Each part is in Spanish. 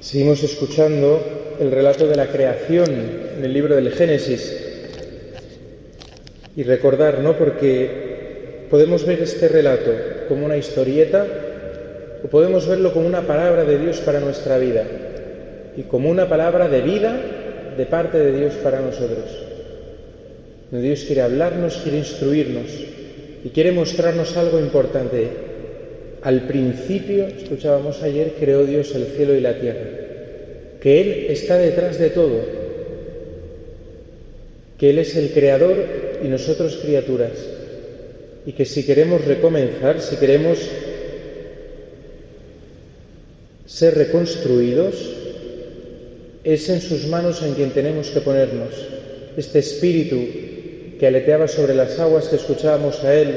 Seguimos escuchando el relato de la creación en el libro del Génesis. Y recordar, ¿no? Porque podemos ver este relato como una historieta o podemos verlo como una palabra de Dios para nuestra vida y como una palabra de vida de parte de Dios para nosotros. Dios quiere hablarnos, quiere instruirnos y quiere mostrarnos algo importante. Al principio, escuchábamos ayer, creó Dios el cielo y la tierra, que Él está detrás de todo, que Él es el creador y nosotros criaturas, y que si queremos recomenzar, si queremos ser reconstruidos, es en sus manos en quien tenemos que ponernos. Este espíritu que aleteaba sobre las aguas que escuchábamos a Él,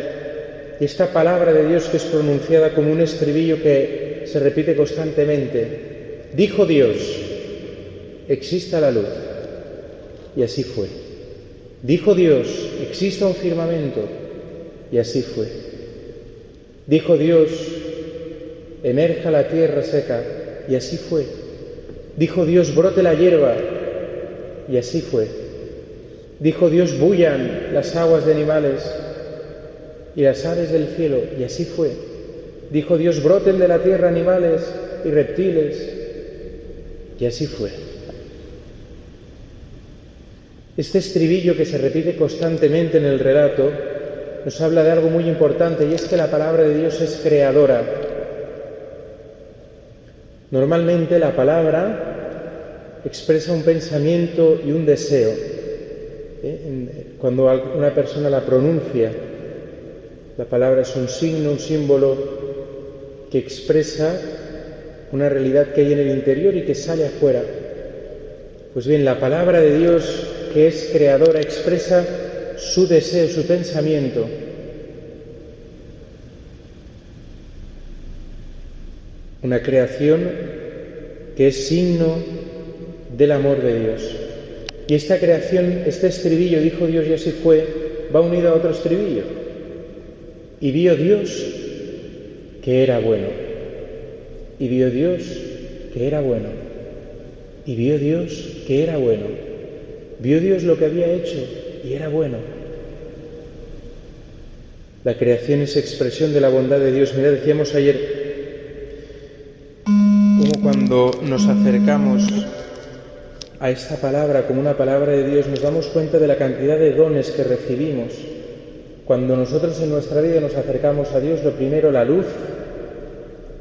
y esta palabra de Dios que es pronunciada como un estribillo que se repite constantemente. Dijo Dios, exista la luz, y así fue. Dijo Dios, exista un firmamento, y así fue. Dijo Dios, emerja la tierra seca, y así fue. Dijo Dios, brote la hierba, y así fue. Dijo Dios, bullan las aguas de animales y las aves del cielo, y así fue. Dijo Dios, broten de la tierra animales y reptiles, y así fue. Este estribillo que se repite constantemente en el relato nos habla de algo muy importante, y es que la palabra de Dios es creadora. Normalmente la palabra expresa un pensamiento y un deseo. Cuando una persona la pronuncia, la palabra es un signo, un símbolo que expresa una realidad que hay en el interior y que sale afuera. Pues bien, la palabra de Dios, que es creadora, expresa su deseo, su pensamiento. Una creación que es signo del amor de Dios. Y esta creación, este estribillo, dijo Dios y así fue, va unido a otro estribillo. Y vio Dios que era bueno. Y vio Dios que era bueno. Y vio Dios que era bueno. Vio Dios lo que había hecho y era bueno. La creación es expresión de la bondad de Dios. Mirad, decíamos ayer, como cuando nos acercamos a esta palabra como una palabra de Dios, nos damos cuenta de la cantidad de dones que recibimos. Cuando nosotros en nuestra vida nos acercamos a Dios, lo primero, la luz,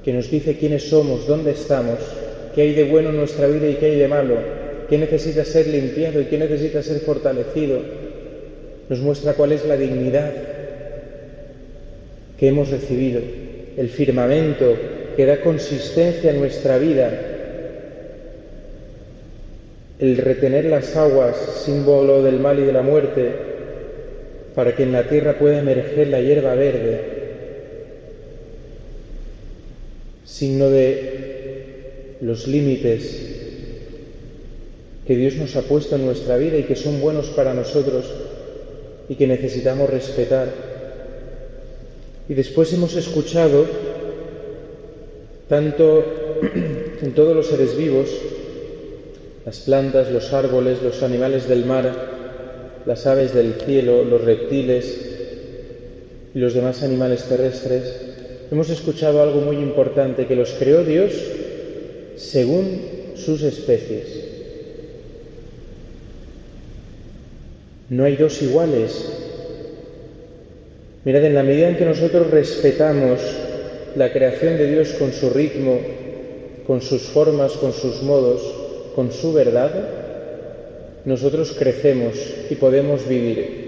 que nos dice quiénes somos, dónde estamos, qué hay de bueno en nuestra vida y qué hay de malo, qué necesita ser limpiado y qué necesita ser fortalecido. Nos muestra cuál es la dignidad que hemos recibido, el firmamento que da consistencia a nuestra vida, el retener las aguas, símbolo del mal y de la muerte, para que en la tierra pueda emerger la hierba verde, signo de los límites que Dios nos ha puesto en nuestra vida y que son buenos para nosotros y que necesitamos respetar. Y después hemos escuchado, tanto en todos los seres vivos, las plantas, los árboles, los animales del mar, las aves del cielo, los reptiles y los demás animales terrestres, hemos escuchado algo muy importante, que los creó Dios según sus especies. No hay dos iguales. Mirad, en la medida en que nosotros respetamos la creación de Dios con su ritmo, con sus formas, con sus modos, con su verdad, nosotros crecemos y podemos vivir.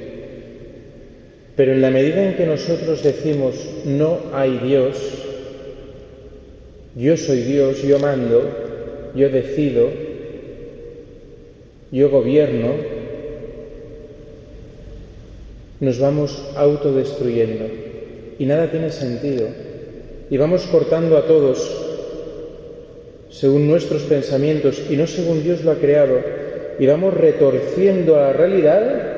Pero en la medida en que nosotros decimos no hay Dios, yo soy Dios, yo mando, yo decido, yo gobierno, nos vamos autodestruyendo y nada tiene sentido. Y vamos cortando a todos según nuestros pensamientos y no según Dios lo ha creado, y vamos retorciendo a la realidad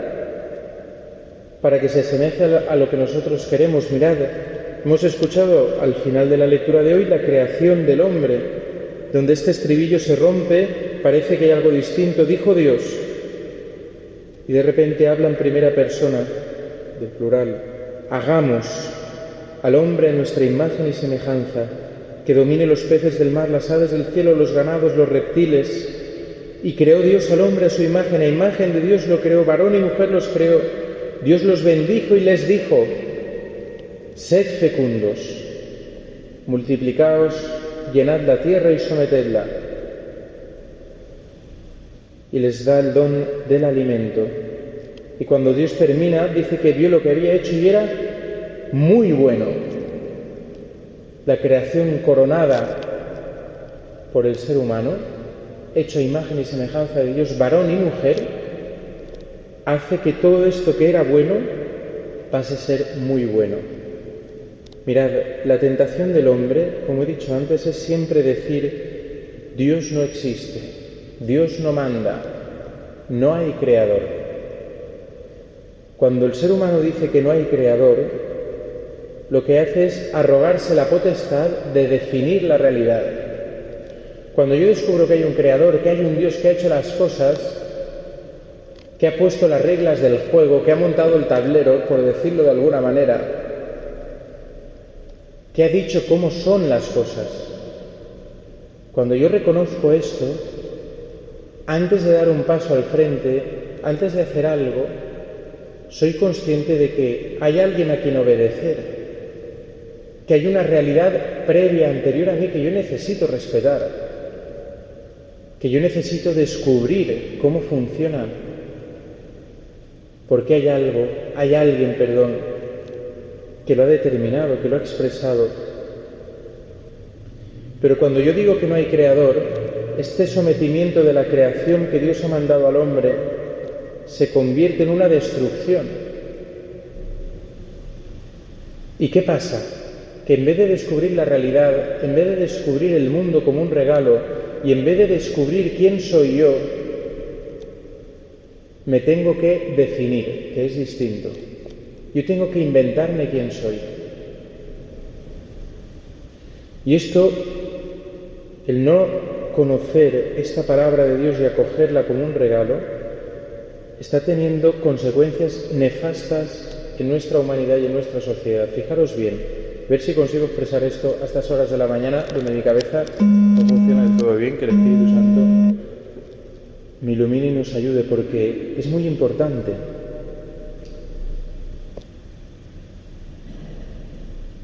para que se asemeje a lo que nosotros queremos. Mirad, hemos escuchado al final de la lectura de hoy la creación del hombre, donde este estribillo se rompe, parece que hay algo distinto. Dijo Dios, y de repente habla en primera persona, del plural, hagamos al hombre a nuestra imagen y semejanza, que domine los peces del mar, las aves del cielo, los ganados, los reptiles. Y creó Dios al hombre a su imagen, a imagen de Dios lo creó, varón y mujer los creó. Dios los bendijo y les dijo, sed fecundos, multiplicaos, llenad la tierra y sometedla. Y les da el don del alimento. Y cuando Dios termina, dice que vio lo que había hecho y era muy bueno. La creación coronada por el ser humano, hecho a imagen y semejanza de Dios, varón y mujer, hace que todo esto que era bueno pase a ser muy bueno. Mirad, la tentación del hombre, como he dicho antes, es siempre decir, Dios no existe, Dios no manda, no hay creador. Cuando el ser humano dice que no hay creador, lo que hace es arrogarse la potestad de definir la realidad. Cuando yo descubro que hay un creador, que hay un Dios que ha hecho las cosas, que ha puesto las reglas del juego, que ha montado el tablero, por decirlo de alguna manera, que ha dicho cómo son las cosas. Cuando yo reconozco esto, antes de dar un paso al frente, antes de hacer algo, soy consciente de que hay alguien a quien obedecer, que hay una realidad previa, anterior a mí, que yo necesito respetar, que yo necesito descubrir cómo funciona, porque hay alguien, que lo ha determinado, que lo ha expresado. Pero cuando yo digo que no hay creador, este sometimiento de la creación que Dios ha mandado al hombre se convierte en una destrucción. ¿Y qué pasa? Que en vez de descubrir la realidad, en vez de descubrir el mundo como un regalo, y en vez de descubrir quién soy yo, me tengo que definir, que es distinto. Yo tengo que inventarme quién soy. Y esto, el no conocer esta palabra de Dios y acogerla como un regalo, está teniendo consecuencias nefastas en nuestra humanidad y en nuestra sociedad. Fijaros bien, ver si consigo expresar esto a estas horas de la mañana, donde mi cabeza no funciona del todo bien, que el Espíritu Santo me ilumine y nos ayude, porque es muy importante.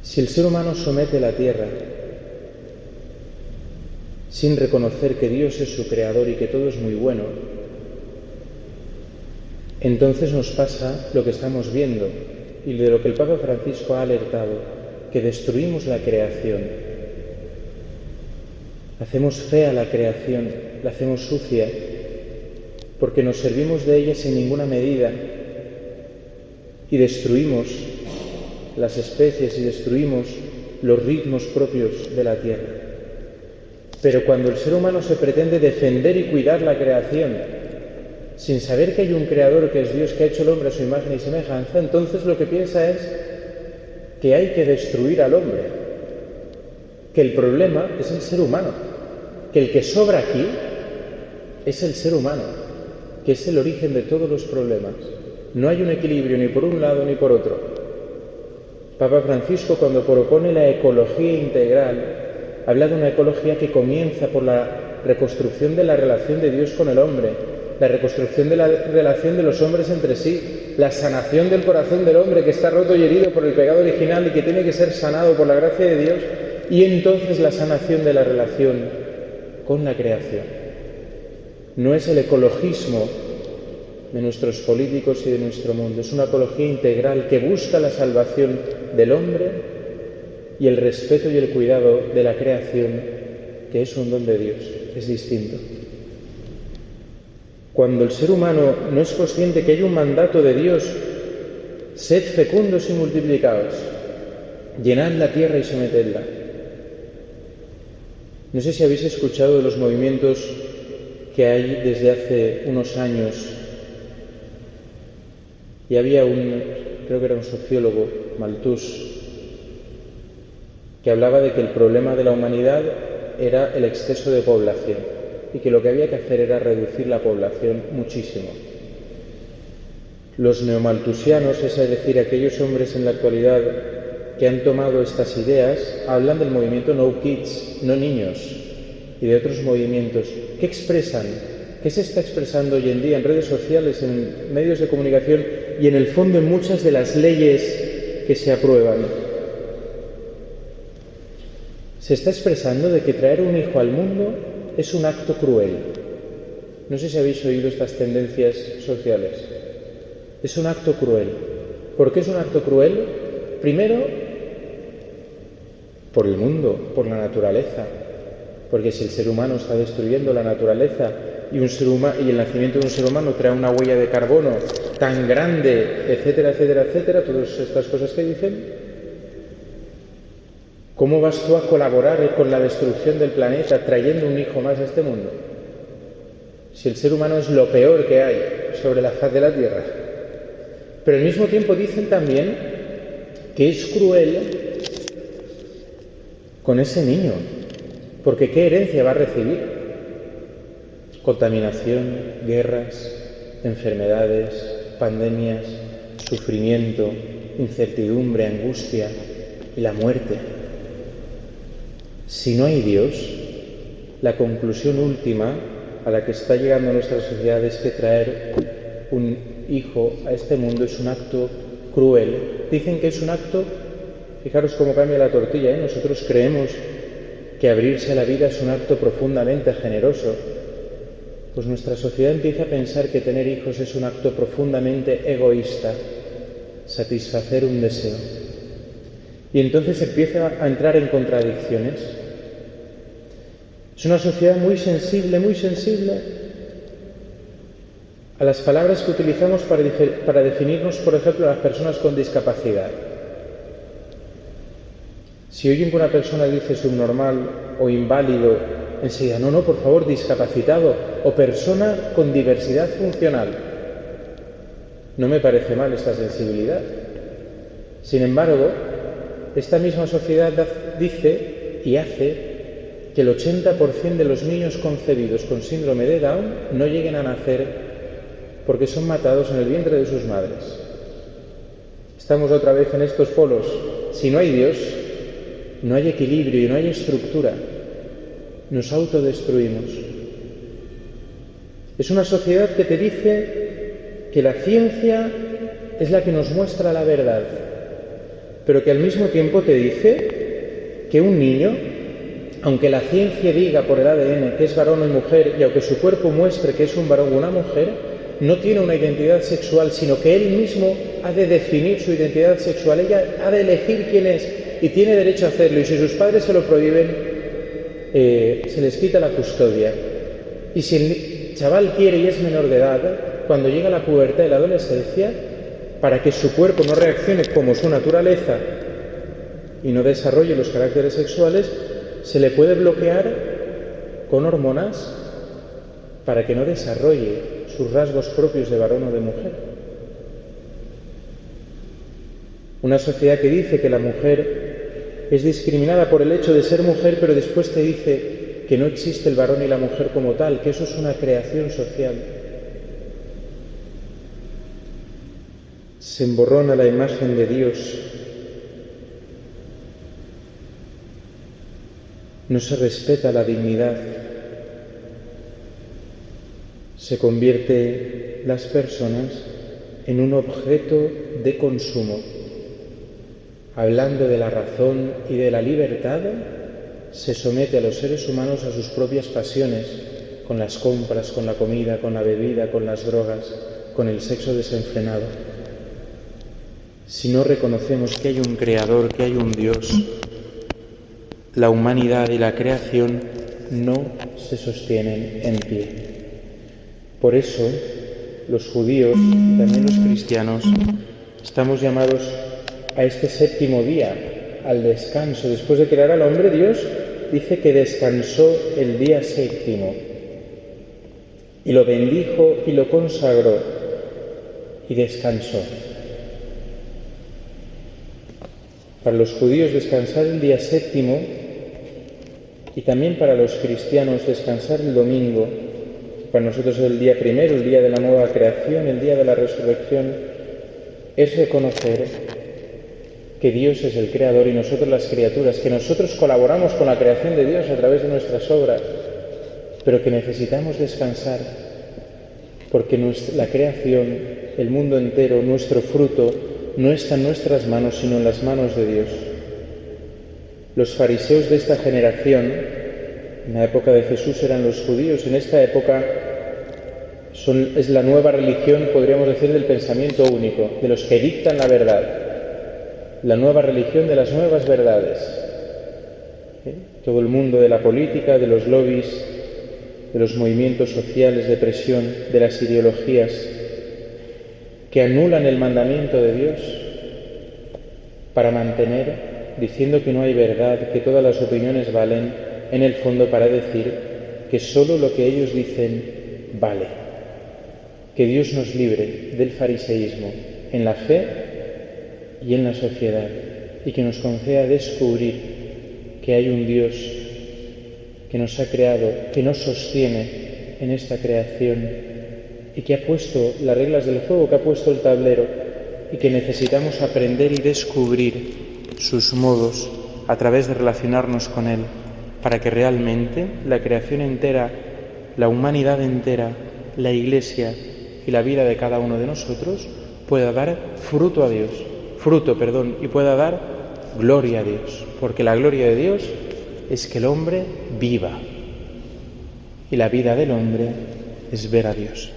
Si el ser humano somete la tierra sin reconocer que Dios es su creador y que todo es muy bueno, entonces nos pasa lo que estamos viendo y de lo que el Papa Francisco ha alertado, que destruimos la creación. Hacemos fea la creación, la hacemos sucia, porque nos servimos de ella sin ninguna medida y destruimos las especies y destruimos los ritmos propios de la tierra. Pero cuando el ser humano se pretende defender y cuidar la creación sin saber que hay un creador que es Dios, que ha hecho al hombre a su imagen y semejanza, entonces lo que piensa es que hay que destruir al hombre, que el problema es el ser humano, que el que sobra aquí es el ser humano, que es el origen de todos los problemas. No hay un equilibrio ni por un lado ni por otro. Papa Francisco, cuando propone la ecología integral, habla de una ecología que comienza por la reconstrucción de la relación de Dios con el hombre, la reconstrucción de la relación de los hombres entre sí, la sanación del corazón del hombre que está roto y herido por el pecado original y que tiene que ser sanado por la gracia de Dios, y entonces la sanación de la relación con la creación. No es el ecologismo de nuestros políticos y de nuestro mundo, es una ecología integral que busca la salvación del hombre y el respeto y el cuidado de la creación, que es un don de Dios, es distinto. Cuando el ser humano no es consciente que hay un mandato de Dios, sed fecundos y multiplicaos, llenad la tierra y sometedla. No sé si habéis escuchado de los movimientos que hay desde hace unos años, y había creo que era un sociólogo, Malthus, que hablaba de que el problema de la humanidad era el exceso de población y que lo que había que hacer era reducir la población muchísimo. Los neomalthusianos, es decir, aquellos hombres en la actualidad que han tomado estas ideas, hablan del movimiento No Kids, no niños, y de otros movimientos. ¿Qué expresan? ¿Qué se está expresando hoy en día en redes sociales, en medios de comunicación y en el fondo en muchas de las leyes que se aprueban? Se está expresando de que traer un hijo al mundo es un acto cruel. No sé si habéis oído estas tendencias sociales. Es un acto cruel. ¿Por qué es un acto cruel? Primero, por el mundo, por la naturaleza. Porque si el ser humano está destruyendo la naturaleza y el nacimiento de un ser humano trae una huella de carbono tan grande, etcétera, etcétera, etcétera, todas estas cosas que dicen, ¿cómo vas tú a colaborar con la destrucción del planeta trayendo un hijo más a este mundo? Si el ser humano es lo peor que hay sobre la faz de la Tierra. Pero al mismo tiempo dicen también que es cruel con ese niño, porque ¿qué herencia va a recibir? Contaminación, guerras, enfermedades, pandemias, sufrimiento, incertidumbre, angustia y la muerte. Si no hay Dios, la conclusión última a la que está llegando nuestra sociedad es que traer un hijo a este mundo es un acto cruel. Dicen que es un acto, fijaros cómo cambia la tortilla, nosotros creemos que abrirse a la vida es un acto profundamente generoso. Pues nuestra sociedad empieza a pensar que tener hijos es un acto profundamente egoísta, satisfacer un deseo. Y entonces empieza a entrar en contradicciones. Es una sociedad muy sensible a las palabras que utilizamos para definirnos, por ejemplo, a las personas con discapacidad. Si oyen que una persona dice subnormal o inválido, enseguida, no, por favor, discapacitado o persona con diversidad funcional. No me parece mal esta sensibilidad. Sin embargo, esta misma sociedad dice y hace que el 80% de los niños concebidos con síndrome de Down no lleguen a nacer porque son matados en el vientre de sus madres. Estamos otra vez en estos polos. Si no hay Dios, no hay equilibrio y no hay estructura. Nos autodestruimos. Es una sociedad que te dice que la ciencia es la que nos muestra la verdad, pero que al mismo tiempo te dice que un niño, aunque la ciencia diga por el ADN que es varón o mujer y aunque su cuerpo muestre que es un varón o una mujer, no tiene una identidad sexual, sino que él mismo ha de definir su identidad sexual. Ella ha de elegir quién es y tiene derecho a hacerlo. Y si sus padres se lo prohíben, se les quita la custodia. Y si el chaval quiere y es menor de edad, cuando llega la pubertad y la adolescencia, para que su cuerpo no reaccione como su naturaleza y no desarrolle los caracteres sexuales, se le puede bloquear con hormonas para que no desarrolle sus rasgos propios de varón o de mujer. Una sociedad que dice que la mujer es discriminada por el hecho de ser mujer, pero después te dice que no existe el varón y la mujer como tal, que eso es una creación social. Se emborrona la imagen de Dios. No se respeta la dignidad. Se convierte las personas en un objeto de consumo. Hablando de la razón y de la libertad, se somete a los seres humanos a sus propias pasiones, con las compras, con la comida, con la bebida, con las drogas, con el sexo desenfrenado. Si no reconocemos que hay un creador, que hay un Dios, la humanidad y la creación no se sostienen en pie. Por eso, los judíos y también los cristianos estamos llamados a este séptimo día, al descanso. Después de crear al hombre, Dios dice que descansó el día séptimo y lo bendijo y lo consagró y descansó. Para los judíos descansar el día séptimo Y también para los cristianos descansar el domingo, para nosotros el día primero, el día de la nueva creación, el día de la resurrección, es reconocer que Dios es el creador y nosotros las criaturas, que nosotros colaboramos con la creación de Dios a través de nuestras obras, pero que necesitamos descansar, porque la creación, el mundo entero, nuestro fruto, no está en nuestras manos, sino en las manos de Dios. Los fariseos de esta generación, en la época de Jesús eran los judíos, en esta época es la nueva religión, podríamos decir, del pensamiento único, de los que dictan la verdad, la nueva religión de las nuevas verdades. Todo el mundo de la política, de los lobbies, de los movimientos sociales de presión, de las ideologías que anulan el mandamiento de Dios para mantener, diciendo que no hay verdad, que todas las opiniones valen, en el fondo para decir que solo lo que ellos dicen vale. Que Dios nos libre del fariseísmo en la fe y en la sociedad, y que nos conceda descubrir que hay un Dios que nos ha creado, que nos sostiene en esta creación y que ha puesto las reglas del juego, que ha puesto el tablero, y que necesitamos aprender y descubrir sus modos a través de relacionarnos con Él, para que realmente la creación entera, la humanidad entera, la Iglesia y la vida de cada uno de nosotros pueda dar fruto, y pueda dar gloria a Dios, porque la gloria de Dios es que el hombre viva, y la vida del hombre es ver a Dios.